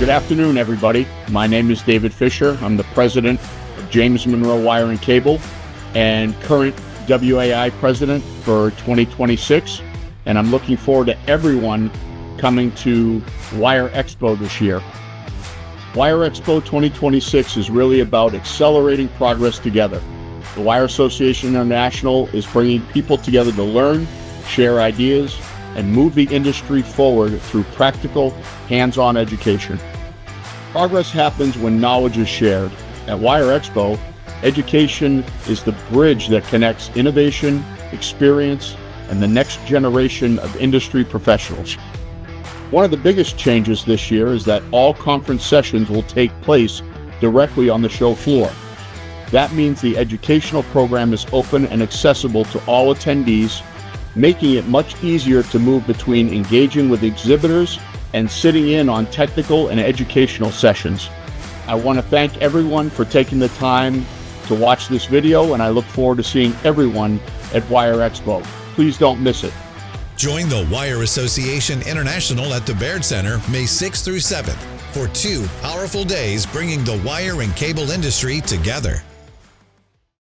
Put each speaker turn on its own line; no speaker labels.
Good afternoon, everybody. My name is David Fisher. I'm the president of James Monroe Wire and Cable and current WAI president for 2026. And I'm looking forward to everyone coming to Wire Expo this year. Wire Expo 2026 is really about accelerating progress together. The Wire Association International is bringing people together to learn, share ideas, and move the industry forward through practical, hands-on education. Progress happens when knowledge is shared. At Wire Expo, education is the bridge that connects innovation, experience, and the next generation of industry professionals. One of the biggest changes this year is that all conference sessions will take place directly on the show floor. That means the educational program is open and accessible to all attendees, making it much easier to move between engaging with exhibitors and sitting in on technical and educational sessions. I want to thank everyone for taking the time to watch this video, and I look forward to seeing everyone at Wire Expo. Please don't miss it.
Join the Wire Association International at the Baird Center May 6th through 7th for 2 powerful days bringing the wire and cable industry together.